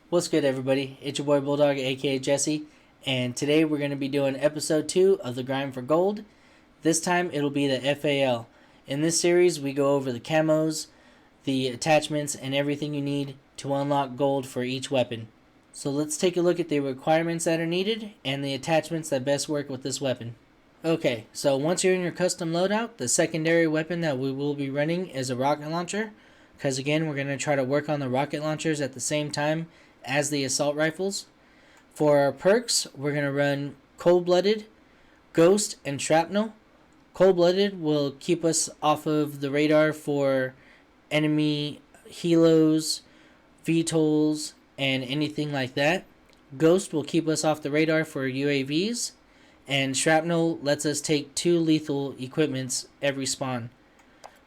What's good, everybody? It's your boy Bulldog, aka Jesse, and today we're going to be doing episode 2 of the Grind for Gold. This time it'll be the FAL. In this series, we go over the camos, the attachments, and everything you need to unlock gold for each weapon. So let's take a look at the requirements that are needed and the attachments that best work with this weapon. Okay, so once you're in your custom loadout, the secondary weapon that we will be running is a rocket launcher, because again, we're going to try to work on the rocket launchers at the same time as the assault rifles. For our perks, we're going to run Cold-Blooded, Ghost, and Shrapnel. Cold-Blooded will keep us off of the radar for enemy helos, VTOLs, and anything like that. Ghost will keep us off the radar for UAVs, and Shrapnel lets us take 2 lethal equipments every spawn.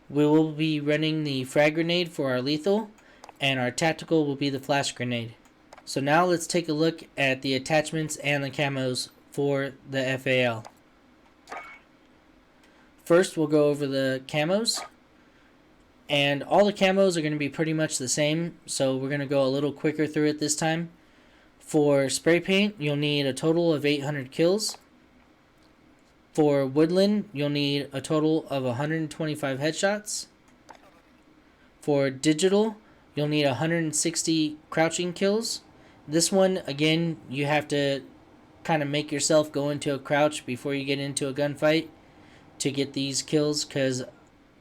We will be running the frag grenade for our lethal, and our tactical will be the flash grenade. So now let's take a look at the attachments and the camos for the FAL. First, we'll go over the camos. And all the camos are going to be pretty much the same, so we're going to go a little quicker through it this time. For spray paint, you'll need a total of 800 kills. For woodland, you'll need a total of 125 headshots. For digital, you'll need 160 crouching kills. This one, again, you have to kind of make yourself go into a crouch before you get into a gunfight to get these kills, because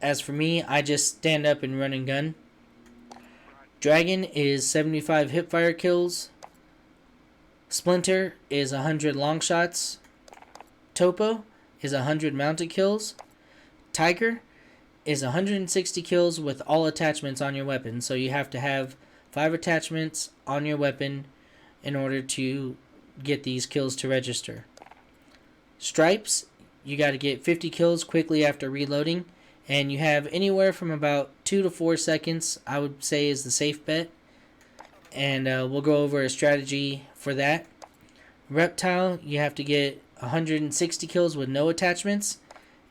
as for me, I just stand up and run and gun. Dragon is 75 hipfire kills. Splinter is 100 long shots. Topo is 100 mounted kills. Tiger is 160 kills with all attachments on your weapon. So you have to have 5 attachments on your weapon in order to get these kills to register. Stripes, you got to get 50 kills quickly after reloading. And you have anywhere from about 2 to 4 seconds, I would say, is the safe bet. And we'll go over a strategy for that. Reptile, you have to get 160 kills with no attachments.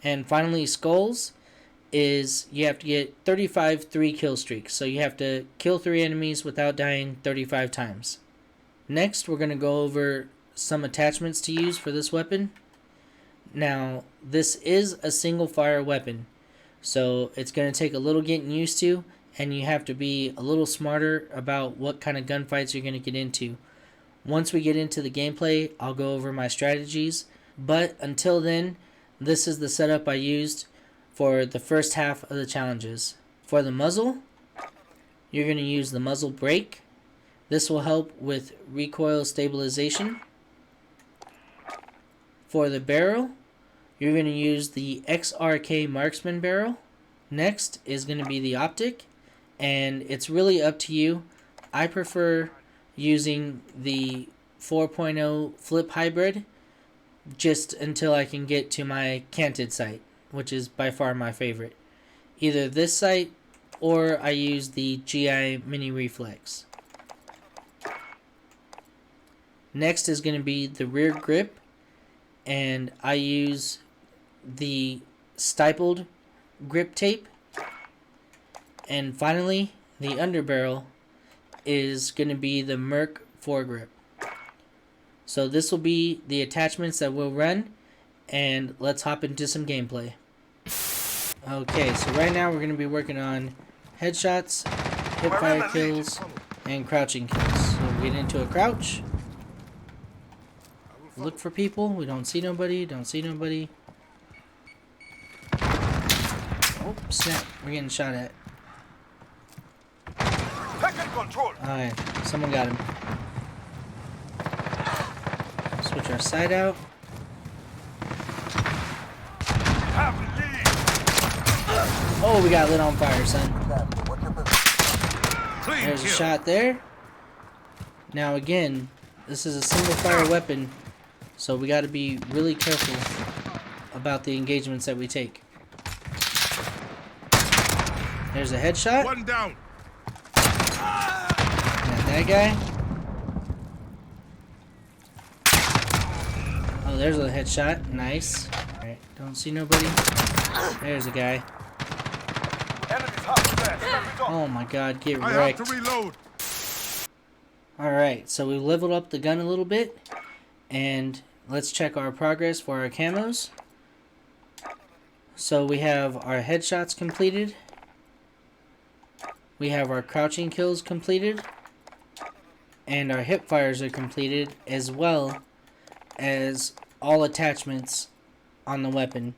And finally, Skulls is you have to get 35 3-kill streaks. So you have to kill 3 enemies without dying 35 times. Next, we're going to go over some attachments to use for this weapon. Now, this is a single fire weapon, so it's going to take a little getting used to, and you have to be a little smarter about what kind of gunfights you're going to get into. Once we get into the gameplay, I'll go over my strategies, but until then, this is the setup I used for the first half of the challenges. For the muzzle, you're going to use the muzzle brake. This will help with recoil stabilization. For the barrel, you're going to use the XRK Marksman barrel. Next is going to be the optic, and it's really up to you. I prefer using the 4.0 flip hybrid just until I can get to my canted sight, which is by far my favorite. Either this sight or I use the GI Mini Reflex. Next is going to be the rear grip, and I use the stippled grip tape. And finally, the underbarrel is going to be the Merc foregrip. So this will be the attachments that we'll run, and let's hop into some gameplay. Okay, so right now we're going to be working on headshots, hipfire kills, and crouching kills. So we get into a crouch. Look for people. We don't see nobody. Don't see nobody. Oh, snap. We're getting shot at. Alright, someone got him. Switch our sight out. Oh, we got lit on fire, son. There's a shot there. Now again, this is a single fire weapon, so we got to be really careful about the engagements that we take. There's a headshot. One down. Got that guy. Oh, there's a headshot. Nice. Alright, don't see nobody. There's a guy. Oh my god, get wrecked. I have to reload. Alright, so we leveled up the gun a little bit, and let's check our progress for our camos. So we have our headshots completed, we have our crouching kills completed, and our hip fires are completed, as well as all attachments on the weapon.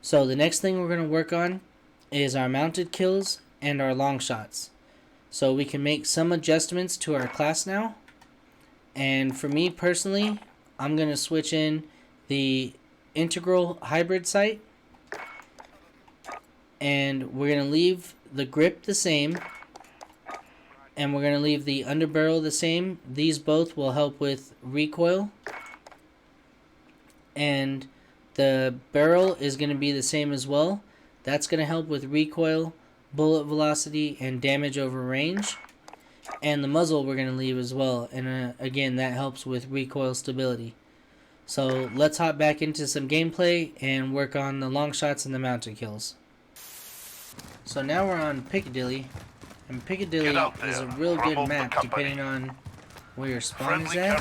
So the next thing we're going to work on is our mounted kills and our long shots. So we can make some adjustments to our class now. And for me personally, I'm going to switch in the integral hybrid sight. And we're going to leave the grip the same. And we're going to leave the underbarrel the same. These both will help with recoil. And the barrel is going to be the same as well. That's going to help with recoil, bullet velocity, and damage over range. And the muzzle we're going to leave as well. And again, that helps with recoil stability. So let's hop back into some gameplay and work on the long shots and the mounted kills. So now we're on Piccadilly. And Piccadilly is a real good map depending on where your spawn is at.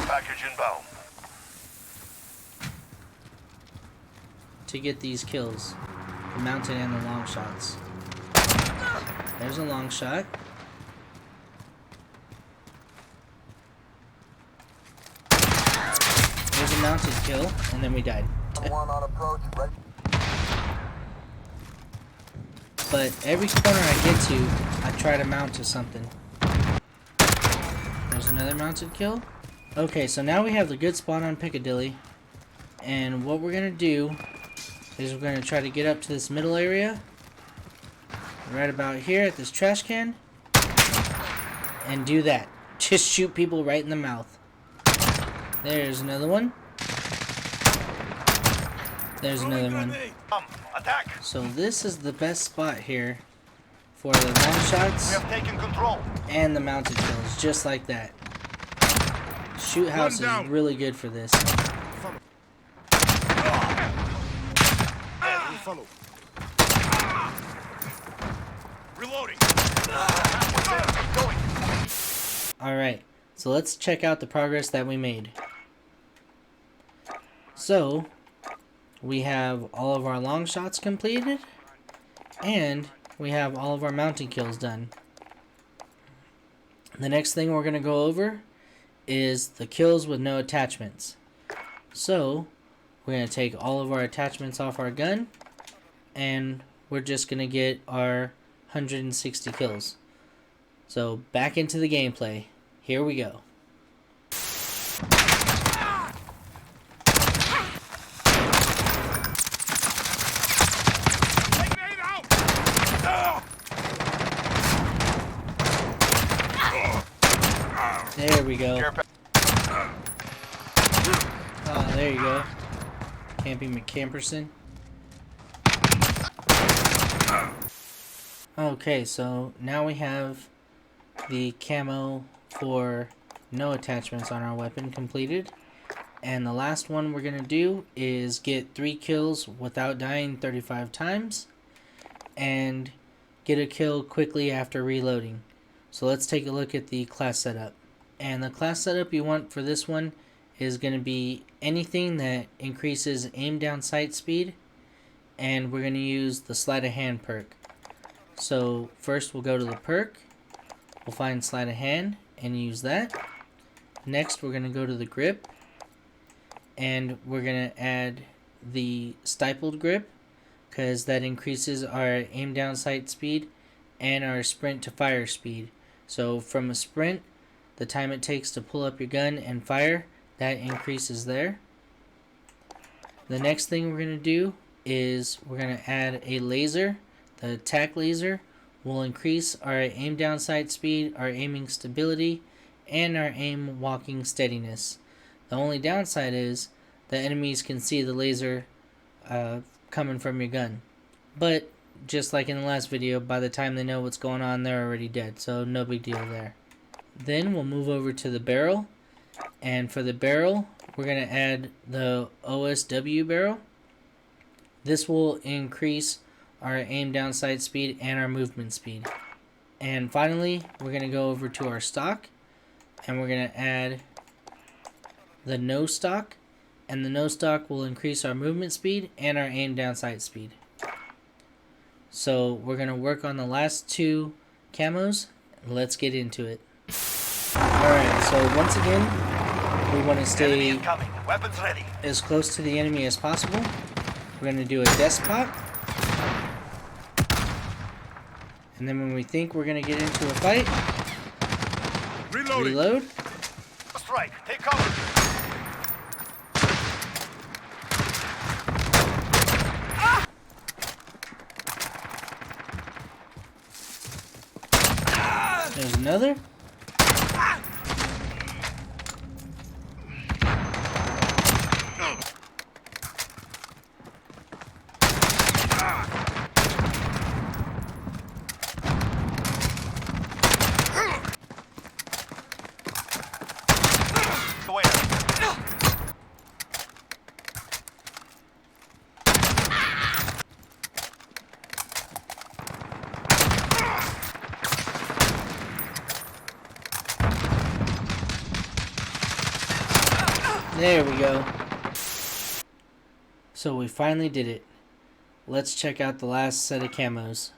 To get these kills, the mounted and the long shots. There's a long shot. There's a mounted kill, and then we died. But every corner I get to, I try to mount to something. There's another mounted kill. Okay, so now we have the good spot on Piccadilly. And what we're going to do is we're going to try to get up to this middle area. Right about here at this trash can. And do that. Just shoot people right in the mouth. There's another one. There's another one. So this is the best spot here for the long shots and the mounted kills, just like that. Shoot house is really good for this. Reloading. Alright, so let's check out the progress that we made. So, we have all of our long shots completed, and we have all of our mounting kills done. The next thing we're going to go over is the kills with no attachments. So, we're going to take all of our attachments off our gun, and we're just going to get our 160 kills. So, back into the gameplay. Here we go. There we go. Oh, there you go. Campy McCamperson. Okay, so now we have the camo for no attachments on our weapon completed. And the last one we're going to do is get 3 kills without dying 35 times. And get a kill quickly after reloading. So let's take a look at the class setup. And the class setup you want for this one is going to be anything that increases aim down sight speed. And we're going to use the sleight of hand perk. So first we'll go to the perk. We'll find sleight of hand and use that. Next we're going to go to the grip. And we're going to add the stippled grip, because that increases our aim down sight speed and our sprint to fire speed. So from a sprint, the time it takes to pull up your gun and fire, that increases there. The next thing we're going to do is we're going to add a laser. The attack laser will increase our aim down sight speed, our aiming stability, and our aim walking steadiness. The only downside is the enemies can see the laser coming from your gun. But just like in the last video, by the time they know what's going on, they're already dead. So no big deal there. Then we'll move over to the barrel. And for the barrel, we're going to add the OSW barrel. This will increase our aim down sight speed and our movement speed. And finally, we're going to go over to our stock. and we're going to add the no stock, and the no stock will increase our movement speed and our aim down sight speed. So we're going to work on the last two camos. Let's get into it. Alright, so once again, we want to stay Weapons ready. as close to the enemy as possible. We're going to do a desk pop. And then when we think we're going to get into a fight, reload. Strike. Take cover. There's another. There we go. So we finally did it. Let's check out the last set of camos.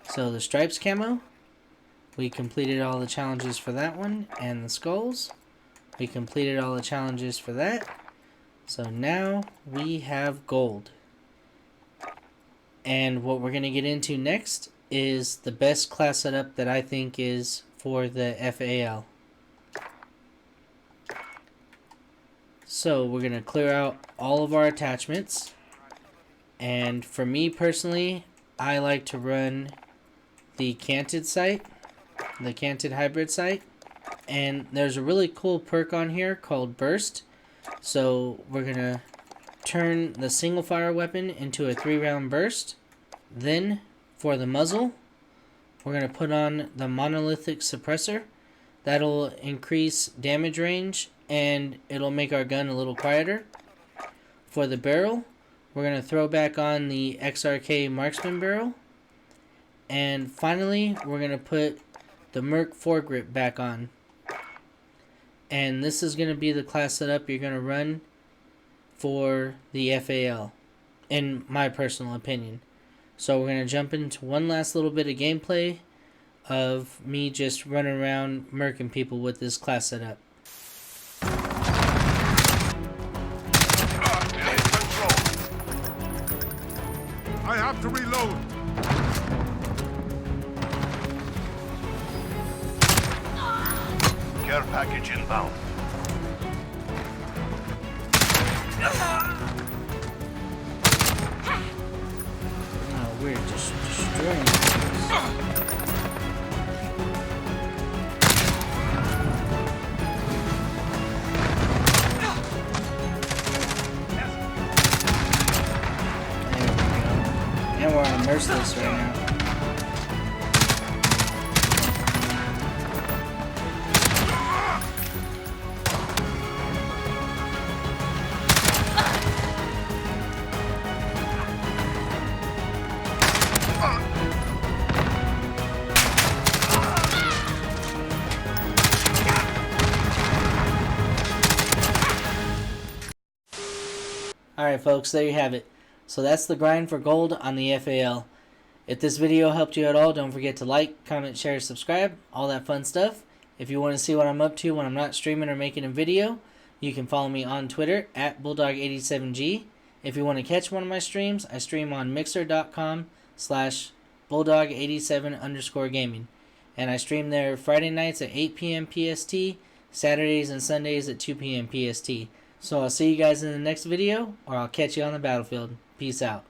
So the stripes camo, we completed all the challenges for that one, and the skulls, we completed all the challenges for that. So now we have gold. And what we're going to get into next is the best class setup that I think is for the FAL. So we're going to clear out all of our attachments, and for me personally, I like to run the canted sight, the canted hybrid sight, and there's a really cool perk on here called burst. So we're going to turn the single fire weapon into a 3-round burst. Then for the muzzle, we're going to put on the monolithic suppressor. That'll increase damage range and it'll make our gun a little quieter. For the barrel, we're going to throw back on the XRK marksman barrel. And finally, we're going to put the Merc foregrip back on. And this is going to be the class setup you're going to run for the FAL, in my personal opinion. So we're going to jump into one last little bit of gameplay of me just running around murking people with this class setup. I have to reload. Care package inbound. Oh, we're just destroying things. And we're on merciless right now. Alright folks, there you have it. So that's the grind for gold on the FAL. If this video helped you at all, don't forget to like, comment, share, subscribe, all that fun stuff. If you want to see what I'm up to when I'm not streaming or making a video, you can follow me on Twitter at Bulldog87G. If you want to catch one of my streams, I stream on mixer.com/Bulldog87_gaming. And I stream there Friday nights at 8 p.m. PST, Saturdays and Sundays at 2 p.m. PST. So I'll see you guys in the next video, or I'll catch you on the battlefield. Peace out.